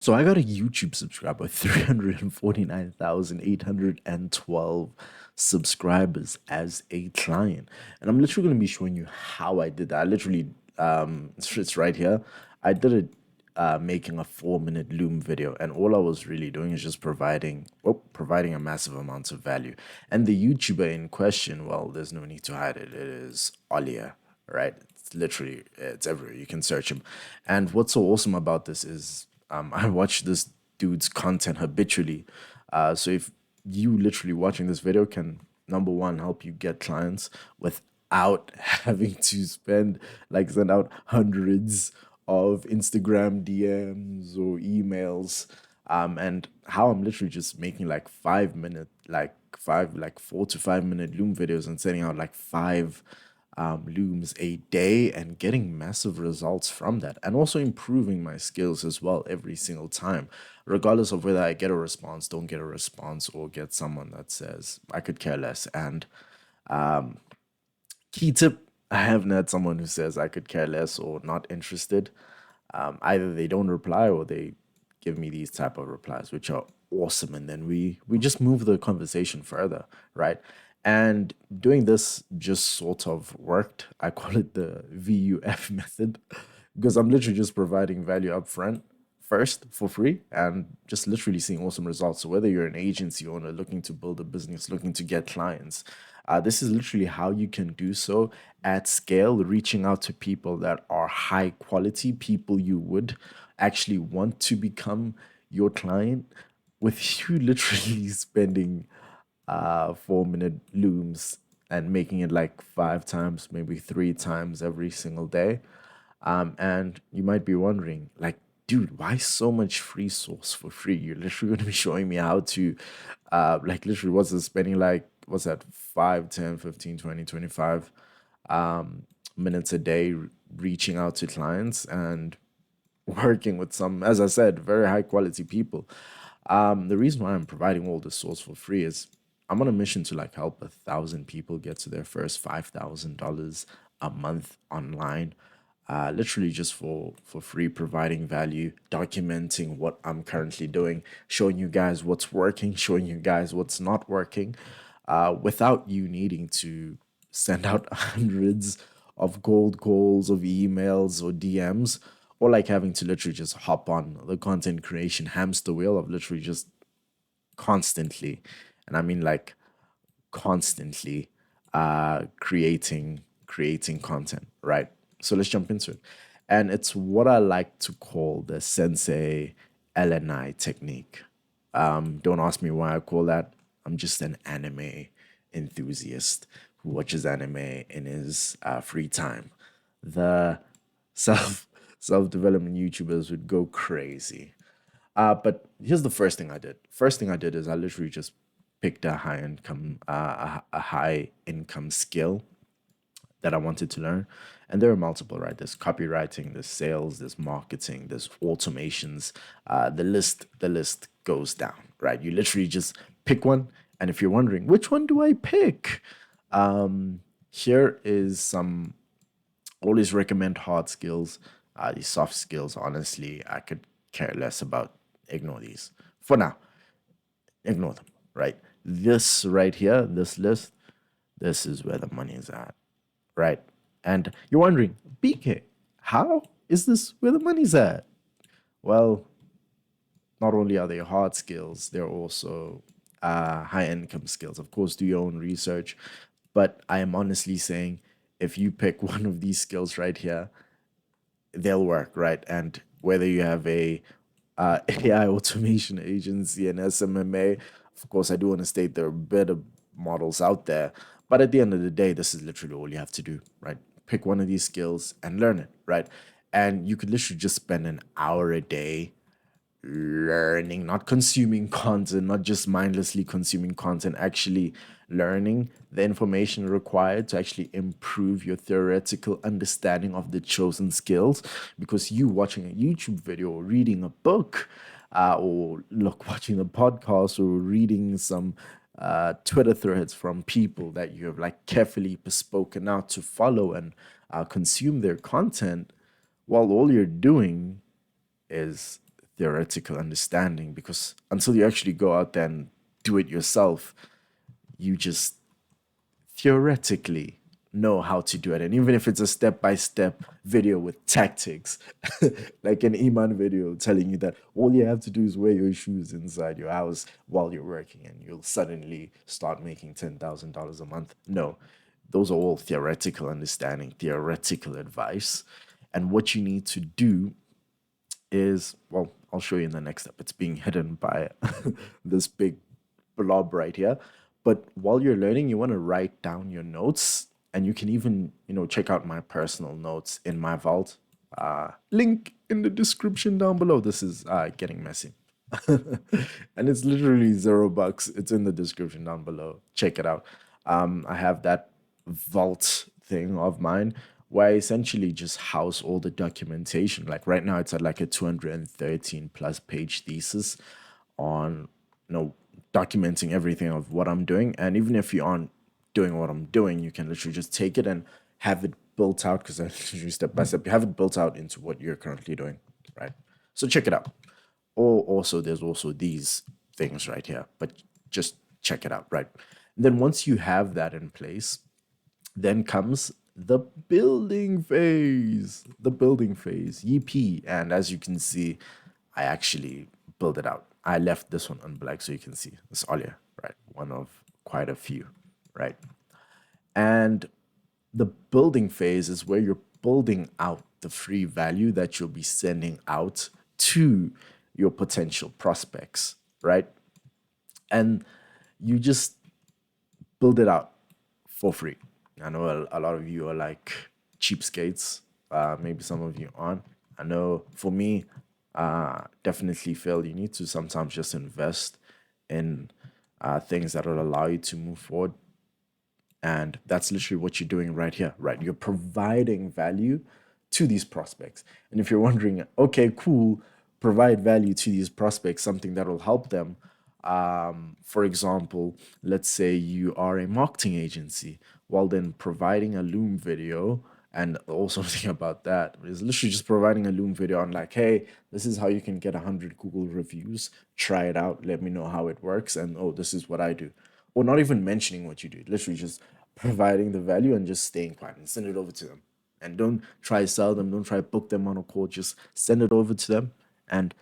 So I got a YouTube subscriber, 349,812 subscribers as a client. And I'm literally going to be showing you how I did that. I literally, it's right here. I did it making a 4-minute Loom video. And all I was really doing is just providing a massive amount of value. And the YouTuber in question, well, there's no need to hide it. It is Olia, right? It's everywhere. You can search him. And what's so awesome about this is I watch this dude's content habitually. So if you literally watching this video can, number one, help you get clients without having to send out hundreds of Instagram DMs or emails. And how I'm literally just making like 5 minute, like 4 to 5 minute Loom videos and sending out like five looms a day and getting massive results from that, and also improving my skills as well every single time, regardless of whether I get a response, don't get a response, or get someone that says I could care less. And key tip, I haven't had someone who says I could care less or not interested. Either they don't reply or they give me these type of replies, which are awesome, and then we just move the conversation further, right? And doing this just sort of worked. I call it the VUF method because I'm literally just providing value up front first for free and just literally seeing awesome results. So whether you're an agency owner looking to build a business, looking to get clients, this is literally how you can do so at scale, reaching out to people that are high quality, people you would actually want to become your client, with you literally spending 4-minute looms and making it like 5 times, maybe 3 times every single day. And you might be wondering, like, dude, why so much free source for free? You're literally going to be showing me how to, like, literally, what's the spending like? What's that? 5, 10, 15, 20, 25 minutes a day reaching out to clients and working with some, as I said, very high quality people. The reason why I'm providing all this source for free is I'm on a mission to like help 1,000 people get to their first $5,000 a month online. Literally just for free, providing value, documenting what I'm currently doing, showing you guys what's working, showing you guys what's not working, without you needing to send out hundreds of cold calls, of emails or DMs, or like having to literally just hop on the content creation hamster wheel of literally just constantly, and I mean like constantly, creating content, right? So let's jump into it. And it's what I like to call the sensei LNI technique. Don't ask me why I call that. I'm just an anime enthusiast who watches anime in his free time. The self self development YouTubers would go crazy. But here's the first thing I did. First thing I did is I literally just picked a high income skill that I wanted to learn. And there are multiple, right? There's copywriting, there's sales, there's marketing, there's automations. The list goes down, right? You literally just pick one. And if you're wondering, which one do I pick? Here is some, always recommend hard skills. These soft skills, honestly, I could care less about. Ignore these. For now, ignore them, right? This right here, this list, this is where the money is at, right? And you're wondering, BK, how is this where the money's at? Well, not only are they hard skills, they're also high income skills. Of course, do your own research. But I am honestly saying if you pick one of these skills right here, they'll work, right? And whether you have a AI automation agency and SMMA, of course, I do want to state there are better models out there. But at the end of the day, this is literally all you have to do, right? Pick one of these skills and learn it, right? And you could literally just spend an hour a day learning, not consuming content, not just mindlessly consuming content, actually learning the information required to actually improve your theoretical understanding of the chosen skills. Because you watching a YouTube video or reading a book, or look, watching a podcast or reading some Twitter threads from people that you have like carefully bespoken out to follow and consume their content, while all you're doing is theoretical understanding, because until you actually go out there and do it yourself, you just theoretically know how to do it. And even if it's a step by step video with tactics, like an Iman video telling you that all you have to do is wear your shoes inside your house while you're working and you'll suddenly start making $10,000 a month. No, those are all theoretical understanding, theoretical advice. And what you need to do is, well, I'll show you in the next step. It's being hidden by this big blob right here. But while you're learning, you want to write down your notes, and you can even, check out my personal notes in my vault. Link in the description down below. This is getting messy. And it's literally $0. It's in the description down below. Check it out. I have that vault thing of mine where I essentially just house all the documentation. Like right now, it's at like a 213 plus page thesis on, documenting everything of what I'm doing. And even if you aren't doing what I'm doing, you can literally just take it and have it built out, because I literally step by step, you have it built out into what you're currently doing, right? So check it out. Or also, there's also these things right here, but just check it out, right? And then once you have that in place, then comes the building phase. The building phase, EP. And as you can see, I actually build it out. I left this one on black so you can see. It's Olia, right? One of quite a few, right? And the building phase is where you're building out the free value that you'll be sending out to your potential prospects, right? And you just build it out for free. I know a lot of you are like cheapskates. Maybe some of you aren't. I know for me, definitely feel you need to sometimes just invest in things that will allow you to move forward. And that's literally what you're doing right here, right? You're providing value to these prospects. And if you're wondering, okay, cool, provide value to these prospects, something that will help them. For example, let's say you are a marketing agency. Well, then providing a Loom video, and also something about that is literally just providing a Loom video on like, hey, this is how you can get 100 Google reviews. Try it out. Let me know how it works. And oh, this is what I do. Or not even mentioning what you do, literally just providing the value and just staying quiet and send it over to them. And don't try to sell them, don't try to book them on a call, just send it over to them. And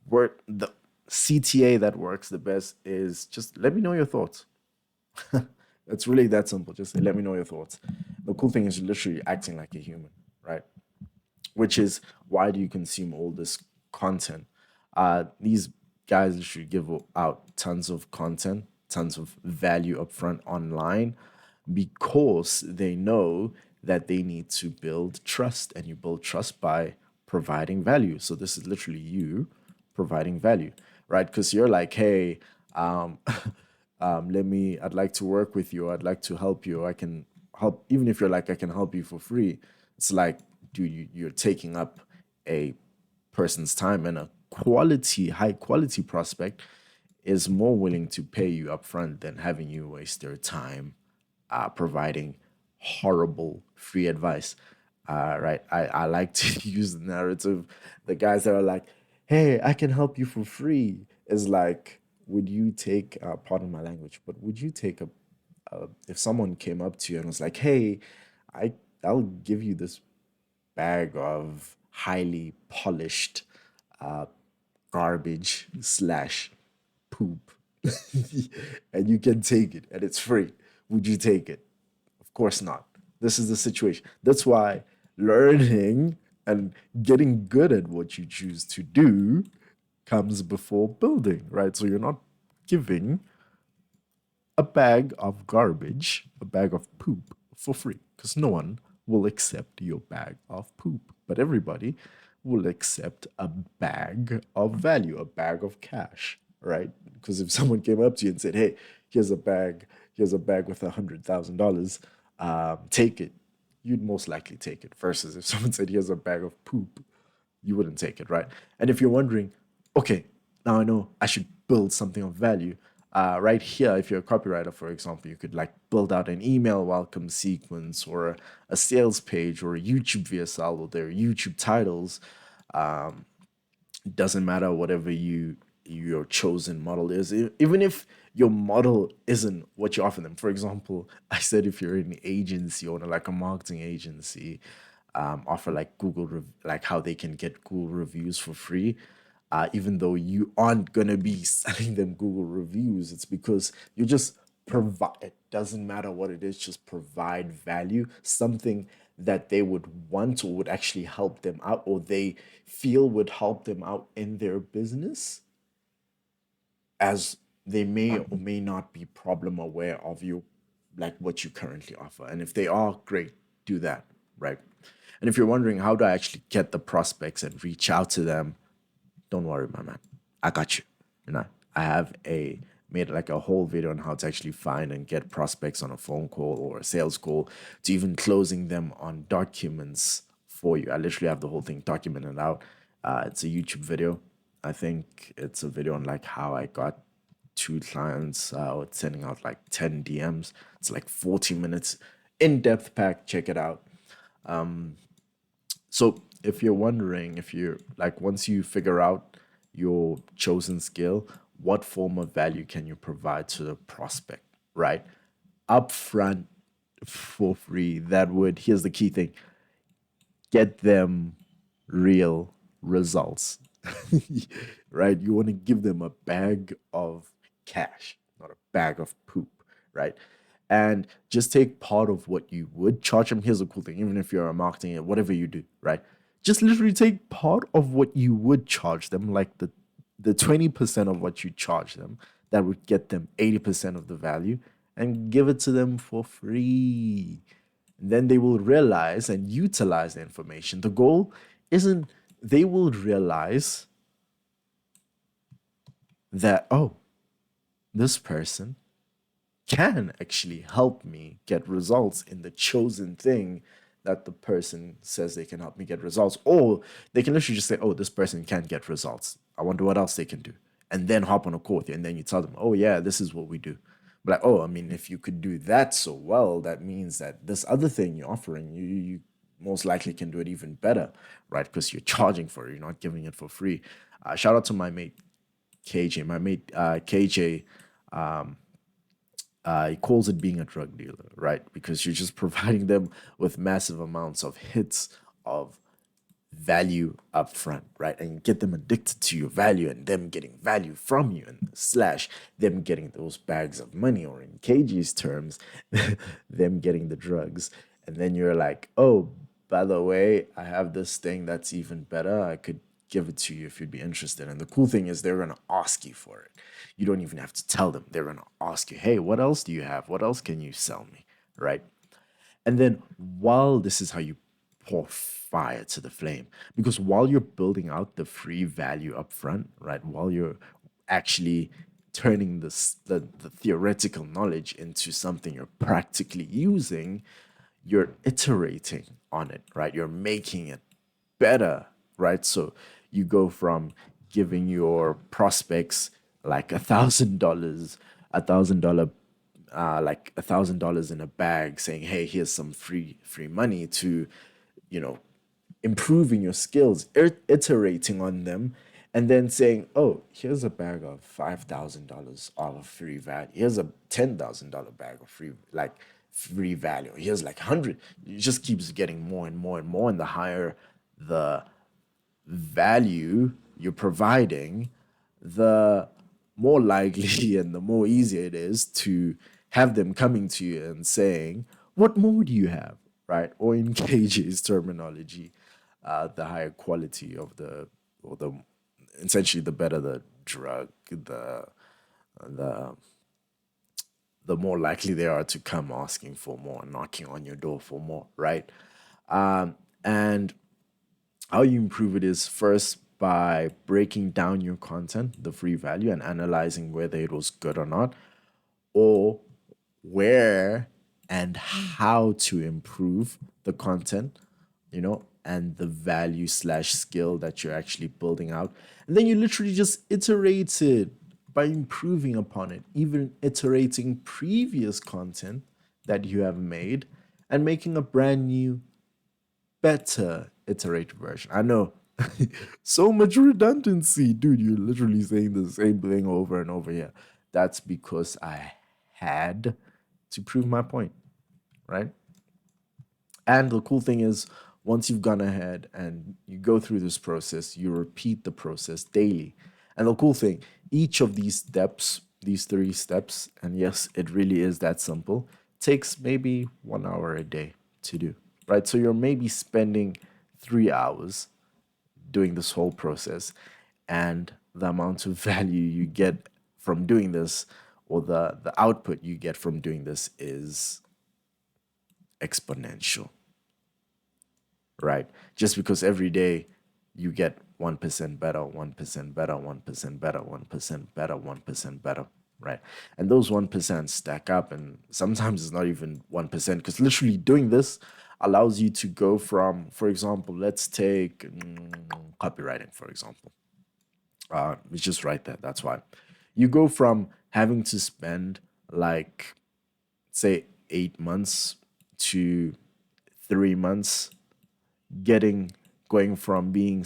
work the CTA that works the best is just let me know your thoughts. It's really that simple. Just say, let me know your thoughts. The cool thing is you're literally acting like a human, right? Which is why do you consume all this content? These guys should give out tons of content, tons of value upfront online, because they know that they need to build trust, and you build trust by providing value. So this is literally you providing value, right? Because you're like, hey, um, I'd like to work with you. I'd like to help you. I can help, even if you're like, I can help you for free. It's like, dude, you're taking up a person's time, and a high quality prospect is more willing to pay you upfront than having you waste their time providing horrible free advice. Right? I like to use the narrative. The guys that are like, hey, I can help you for free is like, would you take, pardon my language, but would you take if someone came up to you and was like, hey, I, I'll give you this bag of highly polished garbage slash poop and you can take it and it's free. Would you take it? Of course not. This is the situation. That's why learning and getting good at what you choose to do comes before building, right? So you're not giving a bag of garbage, a bag of poop for free, because no one will accept your bag of poop, but everybody will accept a bag of value, a bag of cash, right? Because if someone came up to you and said, "Hey, here's a bag with $100,000, take it," you'd most likely take it. Versus if someone said, "Here's a bag of poop," you wouldn't take it, right? And if you're wondering, okay, now I know I should build something of value. Right here, if you're a copywriter, for example, you could like build out an email welcome sequence or a sales page or a YouTube VSL or their YouTube titles. It doesn't matter whatever your chosen model is, even if your model isn't what you offer them. For example, I said if you're an agency or like a marketing agency, offer like like how they can get Google reviews for free. Even though you aren't gonna be selling them Google reviews, it's because you just provide. It doesn't matter what it is, just provide value, something that they would want or would actually help them out, or they feel would help them out in their business, as they may or may not be problem aware of you, like what you currently offer. And if they are, great, do that, right? And if you're wondering how do I actually get the prospects and reach out to them, don't worry, my man. I got you. You know, I have a made like a whole video on how to actually find and get prospects on a phone call or a sales call, to even closing them on documents for you. I literally have the whole thing documented out. It's a YouTube video. I think it's a video on like how I got two clients, sending out like 10 DMs. It's like 40 minutes in-depth pack. Check it out. So if you're wondering, if you're like, once you figure out your chosen skill, what form of value can you provide to the prospect, right? Upfront, for free. That would, here's the key thing, get them real results, right? You want to give them a bag of cash, not a bag of poop, right? And just take part of what you would charge them. Here's the cool thing, even if you're a marketing, whatever you do, right? Just literally take part of what you would charge them, like the 20% of what you charge them, that would get them 80% of the value, and give it to them for free. And then they will realize and utilize the information. The goal isn't, they will realize that, oh, this person can actually help me get results in the chosen thing that the person says they can help me get results. Or they can literally just say, oh, this person can get results. I wonder what else they can do. And then hop on a call with you. And then you tell them, oh, yeah, this is what we do. But like, oh, I mean, if you could do that so well, that means that this other thing you're offering, you most likely can do it even better, right? Because you're charging for it, you're not giving it for free. Shout out to my mate KJ. My mate KJ, he calls it being a drug dealer, right? Because you're just providing them with massive amounts of hits of value up front, right? And you get them addicted to your value and them getting value from you, and slash them getting those bags of money, or in KG's terms, them getting the drugs. And then you're like, oh, by the way, I have this thing that's even better. I could give it to you if you'd be interested. And the cool thing is they're gonna ask you for it. You don't even have to tell them. They're gonna ask you, hey, what else do you have? What else can you sell me? Right? And then while this is how you pour fire to the flame, because while you're building out the free value up front, right? While you're actually turning the theoretical knowledge into something you're practically using, you're iterating on it, right? You're making it better, right? So you go from giving your prospects like $1,000, like $1,000 in a bag, saying, "Hey, here's some free money," to, you know, improving your skills, iterating on them, and then saying, "Oh, here's a bag of $5,000 of free value. Here's a $10,000 bag of free value. Here's like 100." It just keeps getting more and more and more, and the higher the value you're providing, the more likely and the more easier it is to have them coming to you and saying, what more do you have? Right? Or in KJ's terminology, the higher quality of or the, essentially the better the drug, the the more likely they are to come asking for more, knocking on your door for more, right? And how you improve it is first by breaking down your content, the free value, and analyzing whether it was good or not, or where and how to improve the content, and the value slash skill that you're actually building out. And then you literally just iterate it by improving upon it, even iterating previous content that you have made and making a brand new, better iterated version. I know So much redundancy, dude. You're literally saying the same thing over and over here. That's because I had to prove my point, right? And the cool thing is, once you've gone ahead and you go through this process, you repeat the process daily. And the cool thing, each of these steps, these three steps, and yes, it really is that simple, takes maybe 1 hour a day to do, right? So you're maybe spending 3 hours doing this whole process, and the amount of value you get from doing this, or the output you get from doing this, is exponential, right? Just because every day you get 1% better, 1% better, 1% better, 1% better, 1% better, right? And those 1% stack up, and sometimes it's not even 1%, because literally doing this allows you to go from, for example, let's take copywriting, for example. It's just right there. That's why you go from having to spend like, say, 8 months to 3 months, getting going from being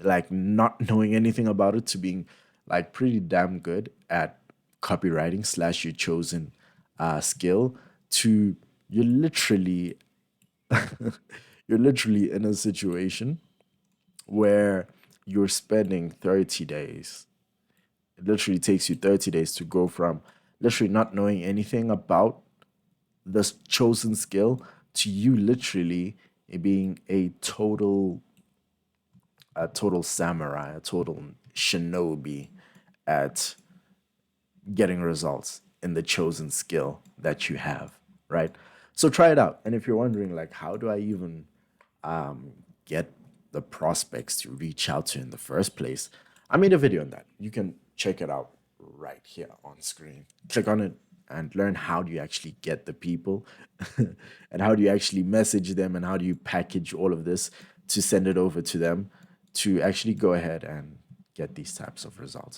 like not knowing anything about it to being like pretty damn good at copywriting slash your chosen skill, to you're literally you're literally in a situation where you're spending 30 days. It literally takes you 30 days to go from literally not knowing anything about this chosen skill to you literally being a total samurai, a total shinobi at getting results in the chosen skill that you have, right? So try it out. And if you're wondering, like, how do I even get the prospects to reach out to in the first place, I made a video on that. You can check it out right here on screen. Click on it and learn how do you actually get the people and how do you actually message them and how do you package all of this to send it over to them to actually go ahead and get these types of results.